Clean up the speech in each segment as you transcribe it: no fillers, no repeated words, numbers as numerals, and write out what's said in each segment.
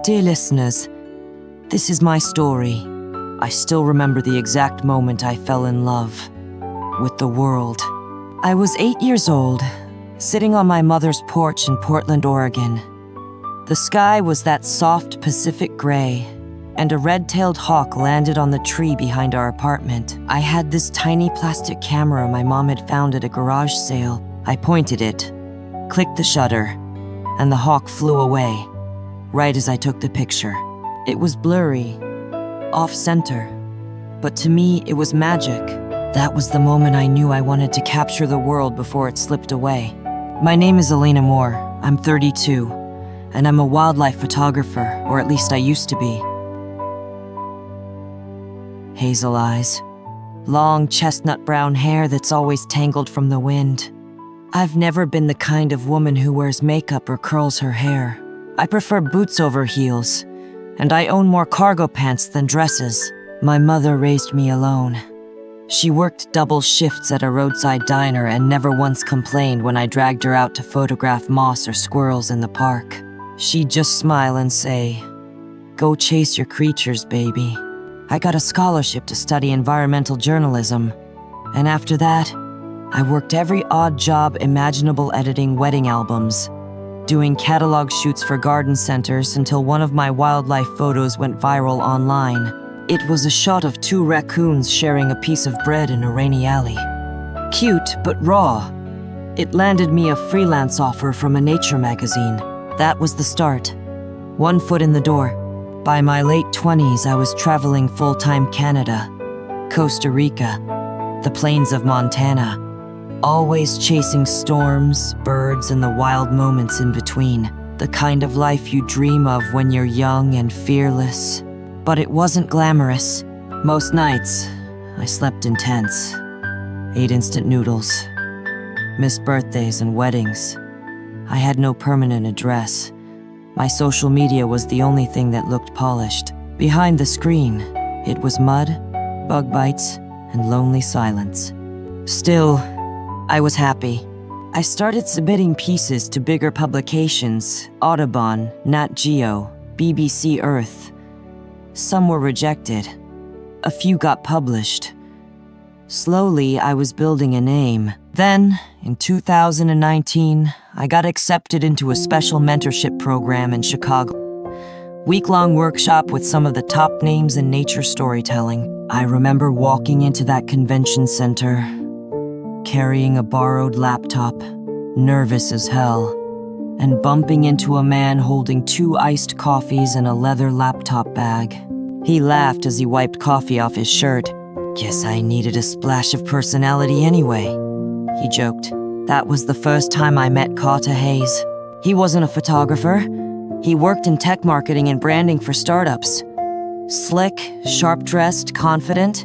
Dear listeners, this is my story. I still remember the exact moment I fell in love with the world. I was 8 years old, sitting on my mother's porch in Portland, Oregon. The sky was that soft Pacific gray, and a red-tailed hawk landed on the tree behind our apartment. I had this tiny plastic camera my mom had found at a garage sale. I pointed it, clicked the shutter, and the hawk flew away, right as I took the picture. It was blurry, off-center, but to me, it was magic. That was the moment I knew I wanted to capture the world before it slipped away. My name is Elena Moore. I'm 32, and I'm a wildlife photographer, or at least I used to be. Hazel eyes, long chestnut brown hair that's always tangled from the wind. I've never been the kind of woman who wears makeup or curls her hair. I prefer boots over heels, and I own more cargo pants than dresses. My mother raised me alone. She worked double shifts at a roadside diner and never once complained when I dragged her out to photograph moss or squirrels in the park. She'd just smile and say, "Go chase your creatures, baby." I got a scholarship to study environmental journalism, and after that, I worked every odd job imaginable editing wedding albums, doing catalog shoots for garden centers until one of my wildlife photos went viral online. It was a shot of 2 raccoons sharing a piece of bread in a rainy alley. Cute, but raw. It landed me a freelance offer from a nature magazine. That was the start. 1 foot in the door. By my late 20s, I was traveling full-time Canada, Costa Rica, the plains of Montana, always chasing storms, birds, and the wild moments in between. The kind of life you dream of when you're young and fearless. But it wasn't glamorous. Most nights, I slept in tents, ate instant noodles, missed birthdays and weddings. I had no permanent address. My social media was the only thing that looked polished. Behind the screen, it was mud, bug bites, and lonely silence. Still, I was happy. I started submitting pieces to bigger publications, Audubon, Nat Geo, BBC Earth. Some were rejected. A few got published. Slowly, I was building a name. Then, in 2019, I got accepted into a special mentorship program in Chicago. Week-long workshop with some of the top names in nature storytelling. I remember walking into that convention center, carrying a borrowed laptop, nervous as hell, and bumping into a man holding 2 iced coffees and a leather laptop bag. He laughed as he wiped coffee off his shirt. "Guess I needed a splash of personality anyway," he joked. That was the first time I met Carter Hayes. He wasn't a photographer. He worked in tech marketing and branding for startups. Slick, sharp-dressed, confident.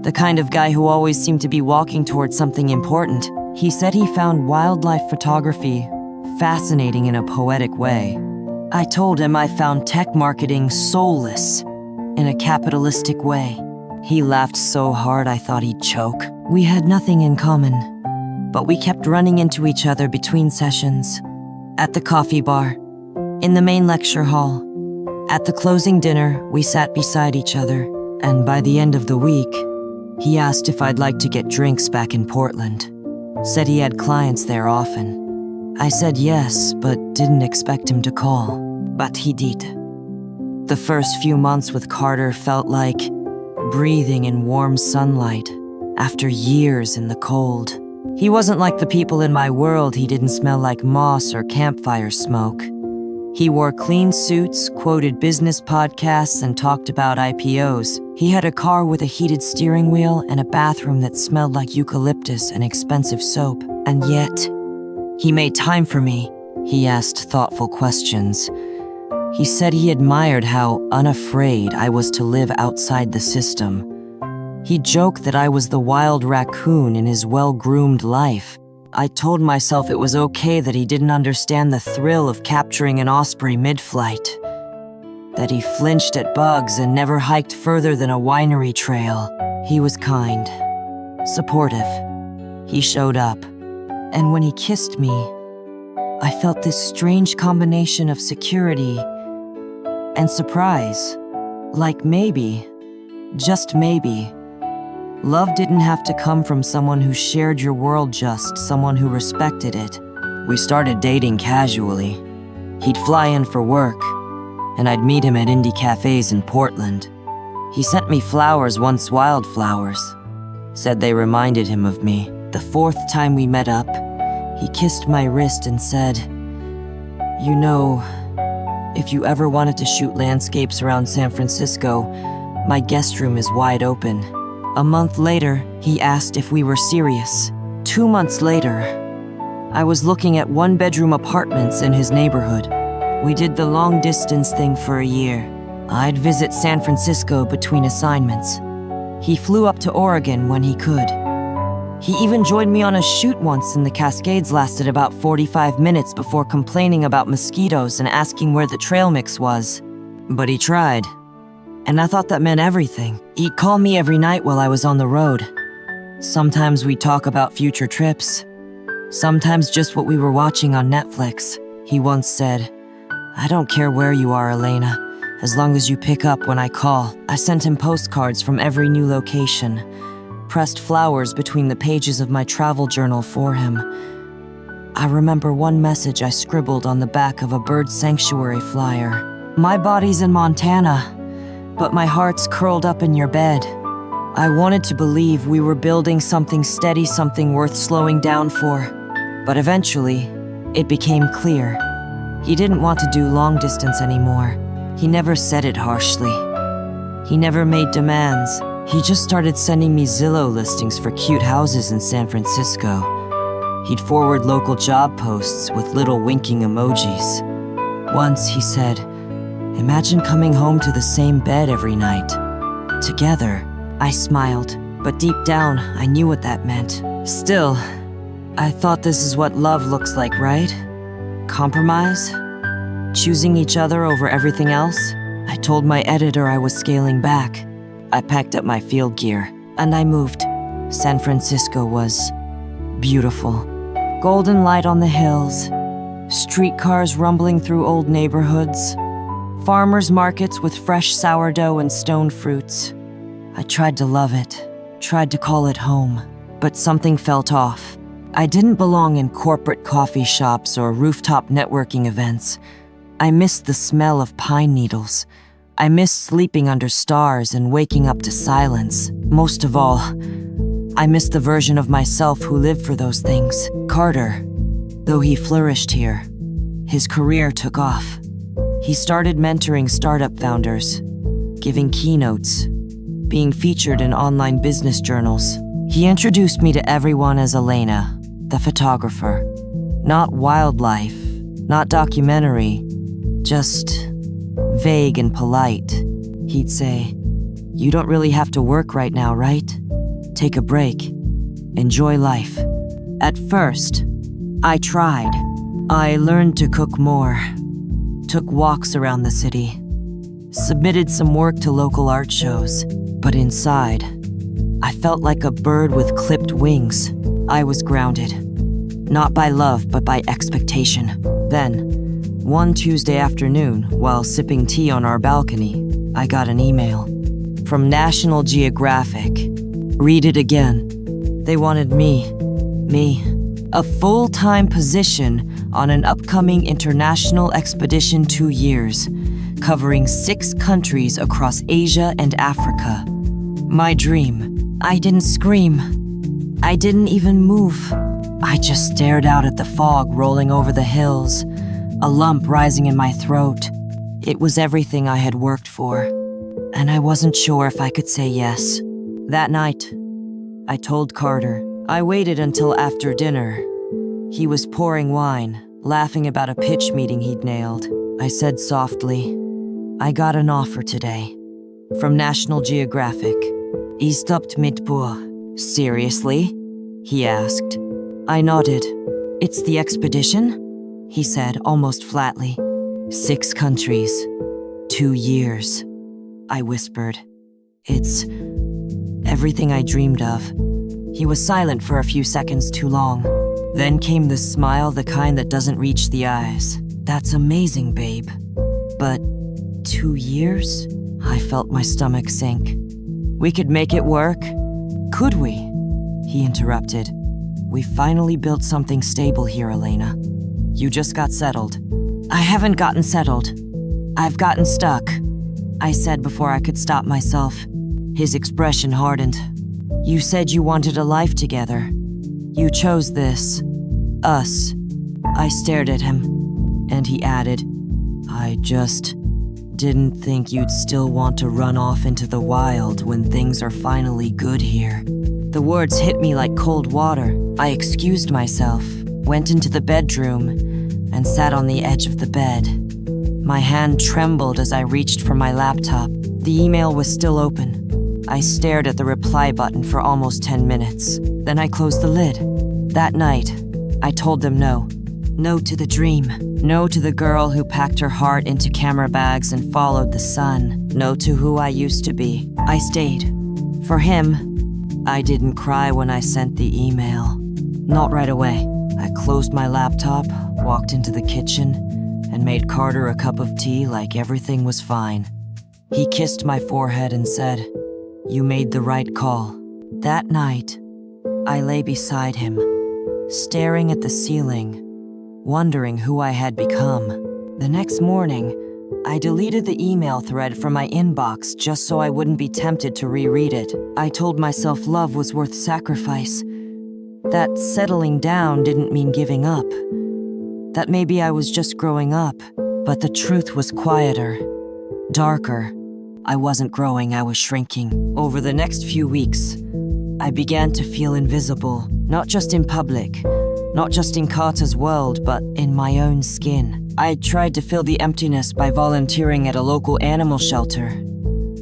The kind of guy who always seemed to be walking towards something important. He said he found wildlife photography fascinating in a poetic way. I told him I found tech marketing soulless in a capitalistic way. He laughed so hard I thought he'd choke. We had nothing in common, but we kept running into each other between sessions. At the coffee bar, in the main lecture hall, at the closing dinner, we sat beside each other, and by the end of the week, he asked if I'd like to get drinks back in Portland. Said he had clients there often. I said yes, but didn't expect him to call. But he did. The first few months with Carter felt like breathing in warm sunlight after years in the cold. He wasn't like the people in my world. He didn't smell like moss or campfire smoke. He wore clean suits, quoted business podcasts, and talked about IPOs. He had a car with a heated steering wheel and a bathroom that smelled like eucalyptus and expensive soap. And yet, he made time for me. He asked thoughtful questions. He said he admired how unafraid I was to live outside the system. He joked that I was the wild raccoon in his well-groomed life. I told myself it was okay that he didn't understand the thrill of capturing an osprey mid-flight, that he flinched at bugs and never hiked further than a winery trail. He was kind, supportive. He showed up, and when he kissed me, I felt this strange combination of security and surprise. Like maybe, just maybe, love didn't have to come from someone who shared your world, just someone who respected it. We started dating casually. He'd fly in for work, and I'd meet him at indie cafes in Portland. He sent me flowers, once wildflowers. Said they reminded him of me. The fourth time we met up, he kissed my wrist and said, "You know, if you ever wanted to shoot landscapes around San Francisco, my guest room is wide open." A month later, he asked if we were serious. 2 months later, I was looking at one-bedroom apartments in his neighborhood. We did the long-distance thing for a year. I'd visit San Francisco between assignments. He flew up to Oregon when he could. He even joined me on a shoot once, and the Cascades lasted about 45 minutes before complaining about mosquitoes and asking where the trail mix was. But he tried, and I thought that meant everything. He'd call me every night while I was on the road. Sometimes we'd talk about future trips, sometimes just what we were watching on Netflix. He once said, "I don't care where you are, Elena, as long as you pick up when I call." I sent him postcards from every new location, pressed flowers between the pages of my travel journal for him. I remember one message I scribbled on the back of a bird sanctuary flyer. "My body's in Montana, but my heart's curled up in your bed." I wanted to believe we were building something steady, something worth slowing down for. But eventually, it became clear. He didn't want to do long distance anymore. He never said it harshly. He never made demands. He just started sending me Zillow listings for cute houses in San Francisco. He'd forward local job posts with little winking emojis. Once he said, "Imagine coming home to the same bed every night. Together." I smiled, but deep down, I knew what that meant. Still, I thought this is what love looks like, right? Compromise? Choosing each other over everything else? I told my editor I was scaling back. I packed up my field gear, and I moved. San Francisco was beautiful. Golden light on the hills, streetcars rumbling through old neighborhoods, farmers markets with fresh sourdough and stone fruits. I tried to love it, tried to call it home, but something felt off. I didn't belong in corporate coffee shops or rooftop networking events. I missed the smell of pine needles. I missed sleeping under stars and waking up to silence. Most of all, I missed the version of myself who lived for those things. Carter, though he flourished here, his career took off. He started mentoring startup founders, giving keynotes, being featured in online business journals. He introduced me to everyone as Elena, the photographer. Not wildlife, not documentary, just vague and polite. He'd say, "You don't really have to work right now, right? Take a break. Enjoy life." At first, I tried. I learned to cook more, took walks around the city, submitted some work to local art shows. But inside, I felt like a bird with clipped wings. I was grounded, not by love, but by expectation. Then, one Tuesday afternoon, while sipping tea on our balcony, I got an email from National Geographic. Read it again. They wanted me, a full-time position on an upcoming international expedition, 2 years, covering 6 countries across Asia and Africa. My dream. I didn't scream. I didn't even move. I just stared out at the fog rolling over the hills, a lump rising in my throat. It was everything I had worked for, and I wasn't sure if I could say yes. That night, I told Carter. I waited until after dinner. He was pouring wine, laughing about a pitch meeting he'd nailed. I said softly, "I got an offer today, from National Geographic." He stopped mid-pour. "Seriously?" he asked. I nodded. "It's the expedition?" he said, almost flatly. 6 countries, 2 years. I whispered. "It's everything I dreamed of." He was silent for a few seconds too long. Then came the smile, the kind that doesn't reach the eyes. "That's amazing, babe. But 2 years? I felt my stomach sink. We could make it work. Could we? He interrupted. We finally built something stable here, Elena. You just got settled. I haven't gotten settled. I've gotten stuck, I said before I could stop myself. His expression hardened. You said you wanted a life together. You chose this. Us. I stared at him, and he added, I just didn't think you'd still want to run off into the wild when things are finally good here. The words hit me like cold water. I excused myself, went into the bedroom, and sat on the edge of the bed. My hand trembled as I reached for my laptop. The email was still open. I stared at the reply button for almost 10 minutes. Then I closed the lid. That night, I told them no. No to the dream. No to the girl who packed her heart into camera bags and followed the sun. No to who I used to be. I stayed. For him, I didn't cry when I sent the email. Not right away. I closed my laptop, walked into the kitchen, and made Carter a cup of tea like everything was fine. He kissed my forehead and said, You made the right call. That night, I lay beside him, staring at the ceiling, wondering who I had become. The next morning, I deleted the email thread from my inbox just so I wouldn't be tempted to reread it. I told myself love was worth sacrifice, that settling down didn't mean giving up, that maybe I was just growing up. But the truth was quieter, darker. I wasn't growing, I was shrinking. Over the next few weeks, I began to feel invisible, not just in public, not just in Carter's world, but in my own skin. I tried to fill the emptiness by volunteering at a local animal shelter.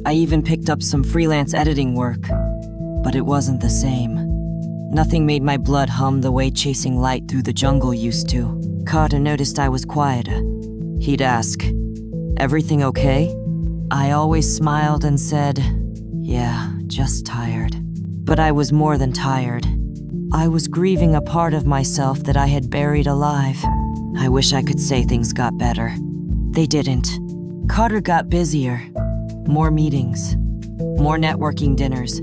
I even picked up some freelance editing work, but it wasn't the same. Nothing made my blood hum the way chasing light through the jungle used to. Carter noticed I was quieter. He'd ask, Everything okay? I always smiled and said, Yeah, just tired. But I was more than tired. I was grieving a part of myself that I had buried alive. I wish I could say things got better. They didn't. Carter got busier. More meetings. More networking dinners.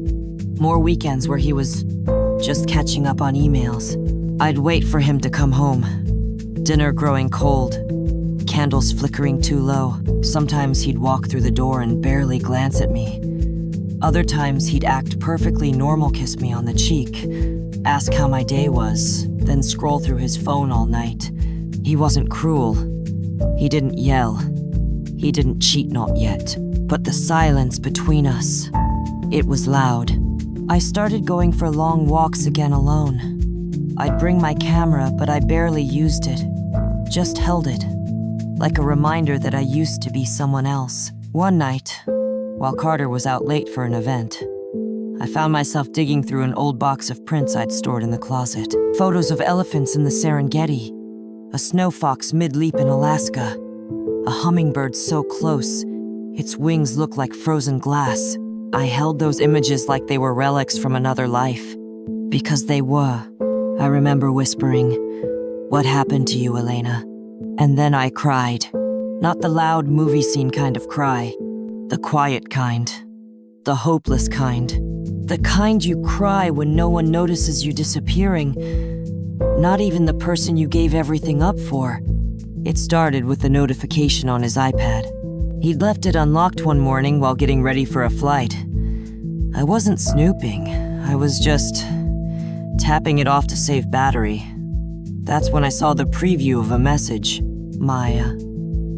More weekends where he was just catching up on emails. I'd wait for him to come home. Dinner growing cold. Candles flickering too low. Sometimes he'd walk through the door and barely glance at me. Other times he'd act perfectly normal, kiss me on the cheek, ask how my day was, then scroll through his phone all night. He wasn't cruel. He didn't yell. He didn't cheat, not yet. But the silence between us, it was loud. I started going for long walks again alone. I'd bring my camera, but I barely used it. Just held it, like a reminder that I used to be someone else. One night, while Carter was out late for an event, I found myself digging through an old box of prints I'd stored in the closet. Photos of elephants in the Serengeti, a snow fox mid-leap in Alaska, a hummingbird so close, its wings looked like frozen glass. I held those images like they were relics from another life. Because they were. I remember whispering, What happened to you, Elena? And then I cried. Not the loud movie scene kind of cry. The quiet kind. The hopeless kind. The kind you cry when no one notices you disappearing. Not even the person you gave everything up for. It started with the notification on his iPad. He'd left it unlocked one morning while getting ready for a flight. I wasn't snooping. I was just tapping it off to save battery. That's when I saw the preview of a message. Maya,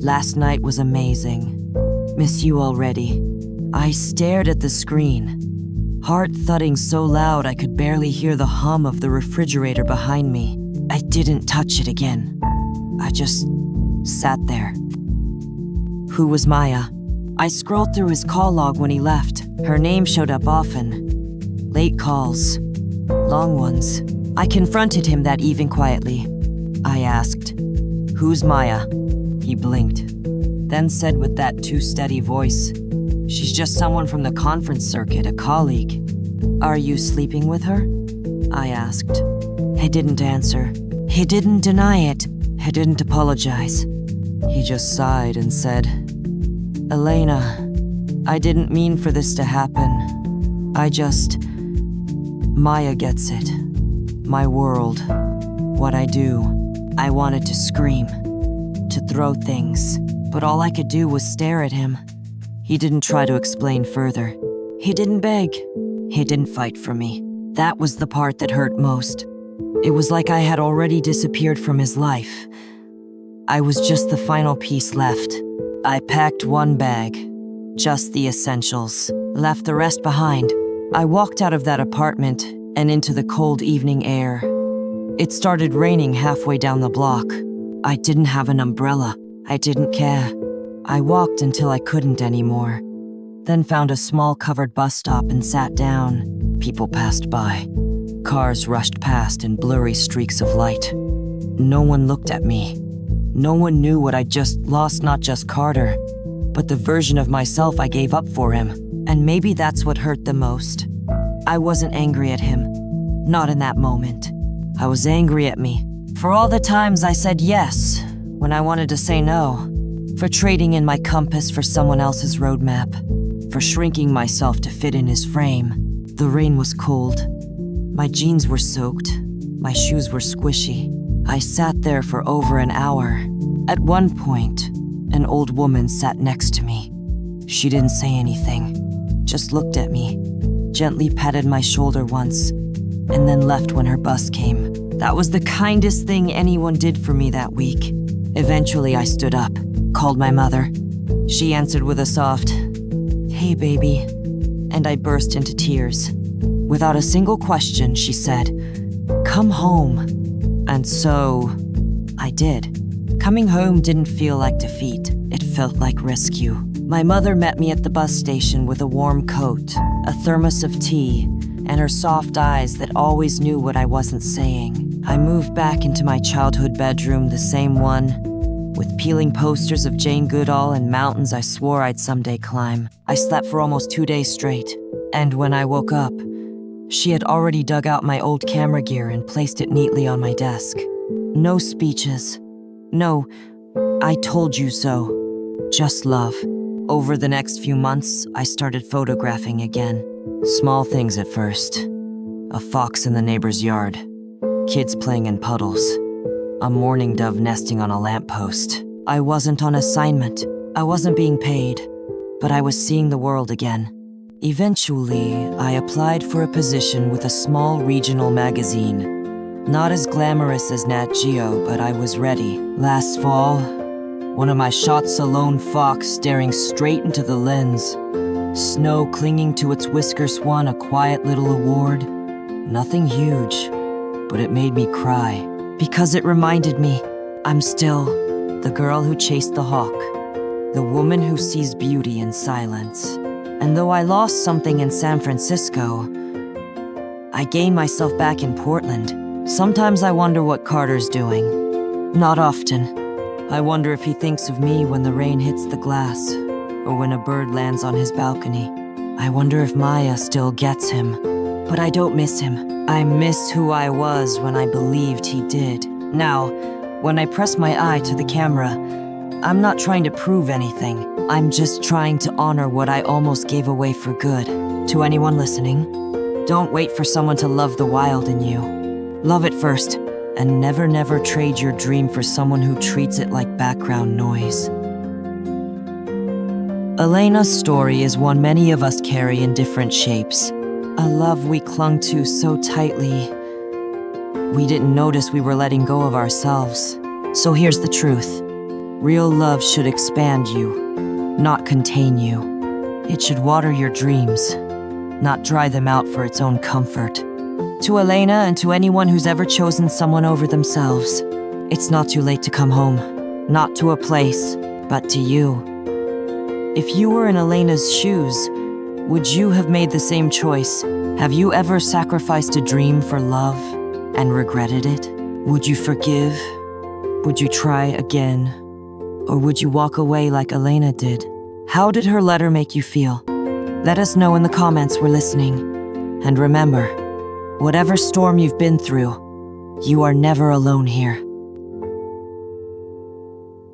last night was amazing. Miss you already. I stared at the screen, heart thudding so loud I could barely hear the hum of the refrigerator behind me. I didn't touch it again. I just sat there. Who was Maya? I scrolled through his call log when he left. Her name showed up often. Late calls. Long ones. I confronted him that evening quietly. I asked, Who's Maya? He blinked, then said with that too steady voice, She's just someone from the conference circuit, a colleague. Are you sleeping with her? I asked. He didn't answer. He didn't deny it. He didn't apologize. He just sighed and said, Elena, I didn't mean for this to happen. Maya gets it. My world. What I do. I wanted to scream. To throw things. But all I could do was stare at him. He didn't try to explain further. He didn't beg. He didn't fight for me. That was the part that hurt most. It was like I had already disappeared from his life. I was just the final piece left. I packed one bag. Just the essentials. Left the rest behind. I walked out of that apartment and into the cold evening air. It started raining halfway down the block. I didn't have an umbrella. I didn't care. I walked until I couldn't anymore. Then found a small covered bus stop and sat down. People passed by. Cars rushed past in blurry streaks of light. No one looked at me. No one knew what I'd just lost, not just Carter, but the version of myself I gave up for him. And maybe that's what hurt the most. I wasn't angry at him. Not in that moment. I was angry at me. For all the times I said yes when I wanted to say no. For trading in my compass for someone else's roadmap. For shrinking myself to fit in his frame. The rain was cold. My jeans were soaked. My shoes were squishy. I sat there for over an hour. At one point, an old woman sat next to me. She didn't say anything, just looked at me, gently patted my shoulder once, and then left when her bus came. That was the kindest thing anyone did for me that week. Eventually, I stood up, called my mother. She answered with a soft, "Hey, baby," and I burst into tears. Without a single question, she said, "Come home." And so, I did. Coming home didn't feel like defeat. It felt like rescue. My mother met me at the bus station with a warm coat, a thermos of tea, and her soft eyes that always knew what I wasn't saying. I moved back into my childhood bedroom, the same one, with peeling posters of Jane Goodall and mountains I swore I'd someday climb. I slept for almost 2 days straight, and when I woke up, she had already dug out my old camera gear and placed it neatly on my desk. No speeches. No, "I told you so." Just love. Over the next few months, I started photographing again. Small things at first. A fox in the neighbor's yard. Kids playing in puddles. A mourning dove nesting on a lamppost. I wasn't on assignment. I wasn't being paid. But I was seeing the world again. Eventually, I applied for a position with a small regional magazine. Not as glamorous as Nat Geo, but I was ready. Last fall, one of my shots, a lone fox staring straight into the lens. Snow clinging to its whiskers won a quiet little award. Nothing huge, but it made me cry. Because it reminded me, I'm still the girl who chased the hawk. The woman who sees beauty in silence. And though I lost something in San Francisco, I gained myself back in Portland. Sometimes I wonder what Carter's doing. Not often. I wonder if he thinks of me when the rain hits the glass, or when a bird lands on his balcony. I wonder if Maya still gets him. But I don't miss him. I miss who I was when I believed he did. Now, when I press my eye to the camera, I'm not trying to prove anything. I'm just trying to honor what I almost gave away for good. To anyone listening, don't wait for someone to love the wild in you. Love it first, and never trade your dream for someone who treats it like background noise. Elena's story is one many of us carry in different shapes. A love we clung to so tightly, we didn't notice we were letting go of ourselves. So here's the truth. Real love should expand you, not contain you. It should water your dreams, not dry them out for its own comfort. To Elena and to anyone who's ever chosen someone over themselves, it's not too late to come home. Not to a place, but to you. If you were in Elena's shoes, would you have made the same choice? Have you ever sacrificed a dream for love and regretted it? Would you forgive? Would you try again? Or would you walk away like Elena did? How did her letter make you feel? Let us know in the comments. We're listening. And remember, whatever storm you've been through, you are never alone here.